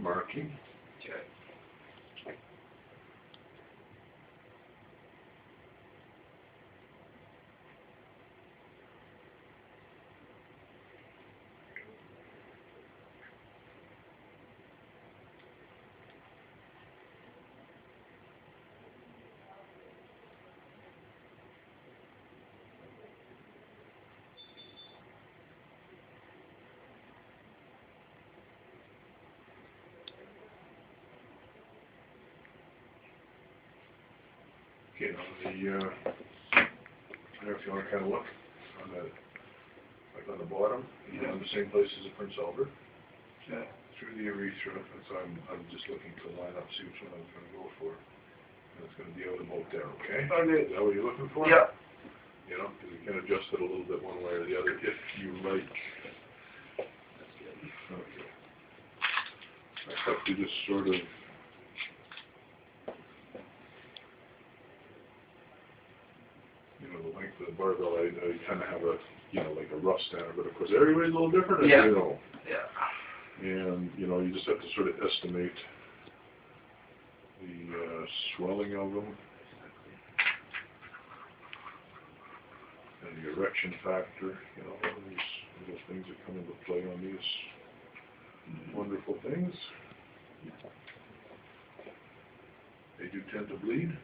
marking. Okay. Okay, on the, there if you want to kind of look on the, like on the bottom, you know, in the same place as the Prince Albert. Okay. Through the urethra, and so I'm just looking to line up, see which one I was going to go for. And it's going to be out about there, okay? Okay. Is that what you're looking for? Yeah. You know, because you can adjust it a little bit one way or the other if you like. Okay. I have to just sort of the length of the barbell, I kind of have a, like a rough standard, but of course everybody's a little different, as you know. Yeah. And, you just have to sort of estimate the swelling of them and the erection factor, those things that come into play on these wonderful things. They do tend to bleed.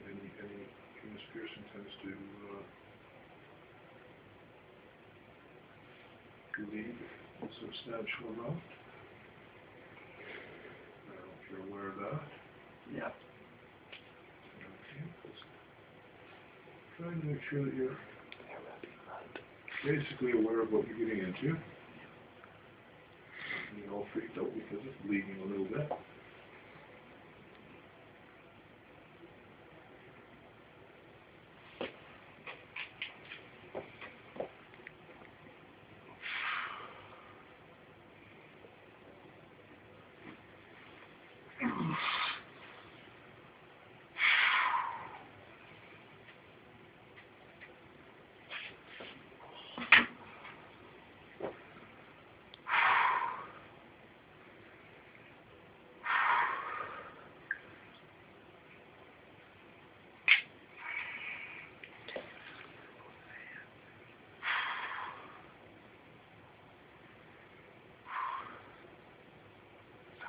Any penis piercing tends to bleed a substantial amount. I don't know if you're aware of that. Yeah. Okay. Trying to make sure that you're basically aware of what you're getting into. You're all freaked out because it's bleeding a little bit.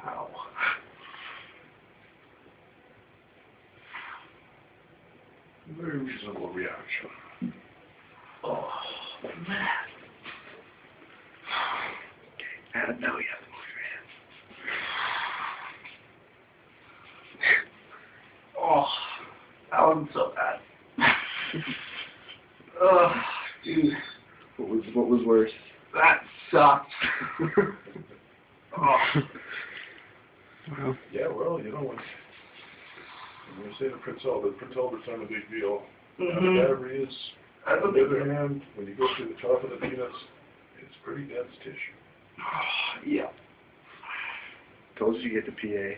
Ow. Very reasonable reaction. Oh, man. Okay, and now you have to move your hands. Oh, that wasn't so bad. Oh, dude. What was worse? That sucked. Oh. Wow. Yeah, well, when you say the Prince Albert's not a big deal. Apadravya is, on the other hand, when you go through the top of the penis, it's pretty dense tissue. Oh, yeah. Told you to get the PA.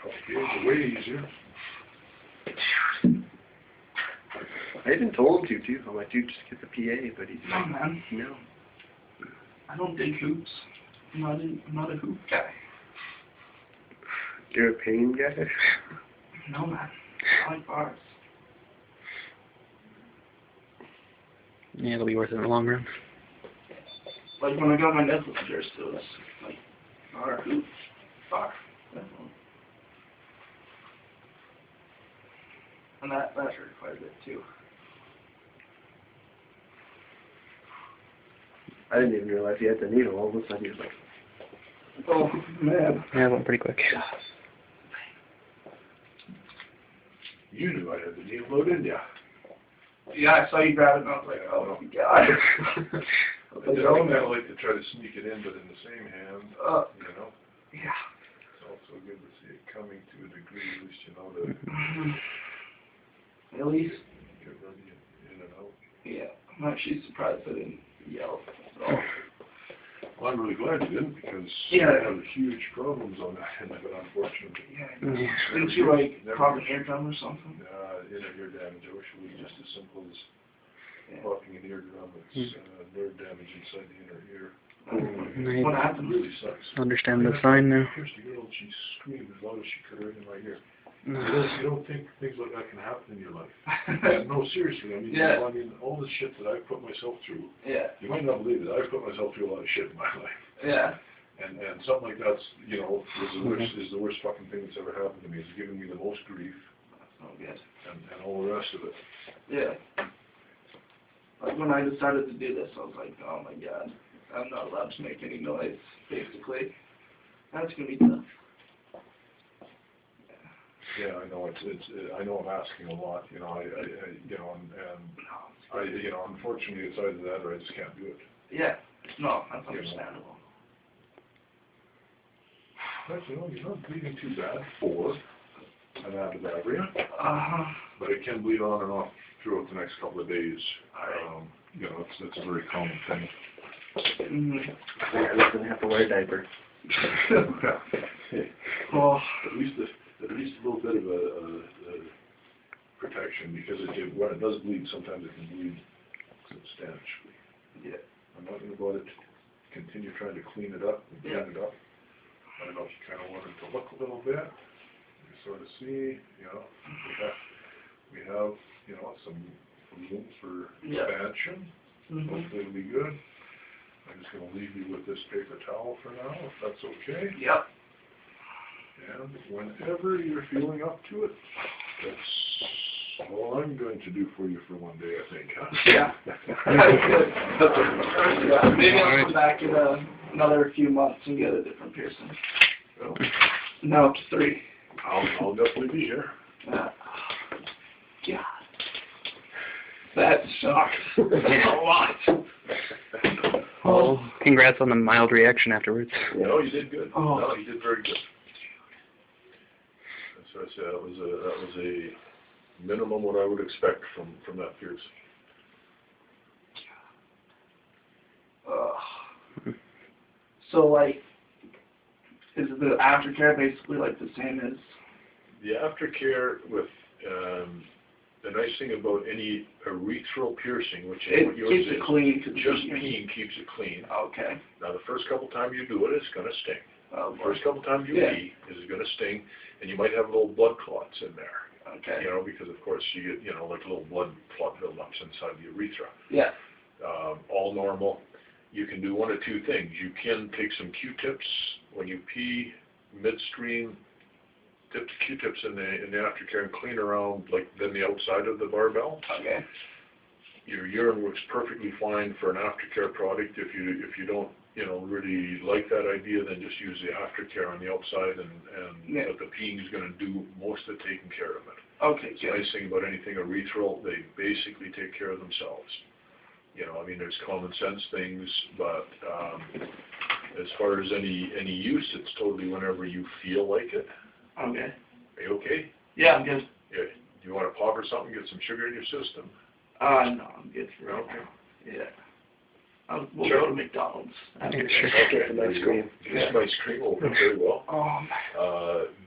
Okay, it's way easier. I even told him to, too. I'm like, dude, just get the PA, but he's No, like, man. no. I don't dig hoops. I'm not a hoop guy. You're a pain guy? No, man. I like bars. Yeah, it'll be worth it in the long run. Like when I got my nipples pierced, it was like bar, hoop, bar. And that hurt quite a bit too. I didn't even realize he had the needle. All of a sudden he was like, Oh, man. Yeah, it went pretty quick. You knew I had the needle load, didn't you? Yeah, I saw you grab it and I was like, oh my god. I kind of like to try to sneak it in, but in the same hand, Yeah. It's also good to see it coming to a degree, at least you know that At least. you're running it in and out. Yeah. I'm actually surprised I didn't yell at all. Well, I'm really glad you didn't, because Yeah. I have huge problems on that end of it, unfortunately. Yeah. Didn't you like pop an eardrum or something? Inner ear damage. I wish it was just as simple as popping an eardrum. It's nerve damage inside the inner ear. What I happened? It really sucks. understand the sign now. Pierced a girl and she screamed as loud as she could right in my ear. No. You don't think things like that can happen in your life. No, seriously, I mean, Yeah. all the shit that I've put myself through, Yeah. you might not believe it, I've put myself through a lot of shit in my life. Yeah. And something like that's, is the worst fucking thing that's ever happened to me. It's given me the most grief That's not good. and all the rest of it. Yeah. Like when I decided to do this, I was like, oh my god, I'm not allowed to make any noise, basically. That's gonna be tough. Yeah, I know, I know I'm asking a lot, and unfortunately it's either that or I just can't do it. Yeah. No, that's understandable. But, you're not bleeding too bad for an Apadravya. But it can bleed on and off throughout the next couple of days. It's a very common thing. I doesn't have to wear a diaper. Oh. At least a little bit of a protection, because when it does bleed, sometimes it can bleed substantially. Yeah. I'm not going to bother to continue trying to clean it up and clean it up. I don't know if you kind of want it to look a little bit. You sort of see, we have some room for expansion. Hopefully it'll be good. I'm just going to leave you with this paper towel for now, if that's okay. Yep. And whenever you're feeling up to it, that's all I'm going to do for you for one day, I think, huh? Yeah. That's good. Yeah. Maybe I'll come back in another few months and get a different piercing. Well, Now up to 3. I'll definitely be here. God. That sucks. A lot. Well, congrats on the mild reaction afterwards. No, you did good. Oh. No, you did very good. That's what I said. That was a minimum what I would expect from that piercing. So, like, is the aftercare basically like the same as? The aftercare with the nice thing about any urethral piercing, which is what yours keeps is, it clean. just peeing keeps it clean. Okay. Now the first couple times you do it, it's going to sting. Oh, The first couple times you pee, it's going to sting, and you might have little blood clots in there. Okay. Because of course you get, like little blood clot buildups inside the urethra. Yeah. All normal. You can do one of two things. You can take some Q-tips when you pee midstream, dip the Q-tips in the aftercare and clean around then the outside of the barbell. Okay. Your urine works perfectly fine for an aftercare product. If you don't really like that idea, then just use the aftercare on the outside, but the peeing is going to do most of the taking care of it. Okay. The nice thing about anything urethral, they basically take care of themselves. There's common sense things, but as far as any use, it's totally whenever you feel like it. Okay. Are you okay? Yeah, I'm good. Yeah. Do you want to pop or something? Get some sugar in your system? No, I'm good for right Okay. now. Yeah. We'll go to McDonald's. Yeah, sure. Okay, some ice cream. Get some ice cream will work very well.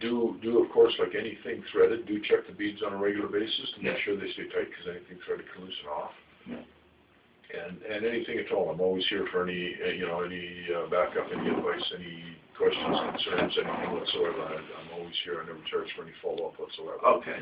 Do of course, like anything threaded, do check the beads on a regular basis to make sure they stay tight, because anything threaded can loosen off. Yeah. And anything at all, I'm always here for any backup, any advice, any questions, concerns, anything whatsoever. I'm always here. I never charge for any follow-up whatsoever. Okay.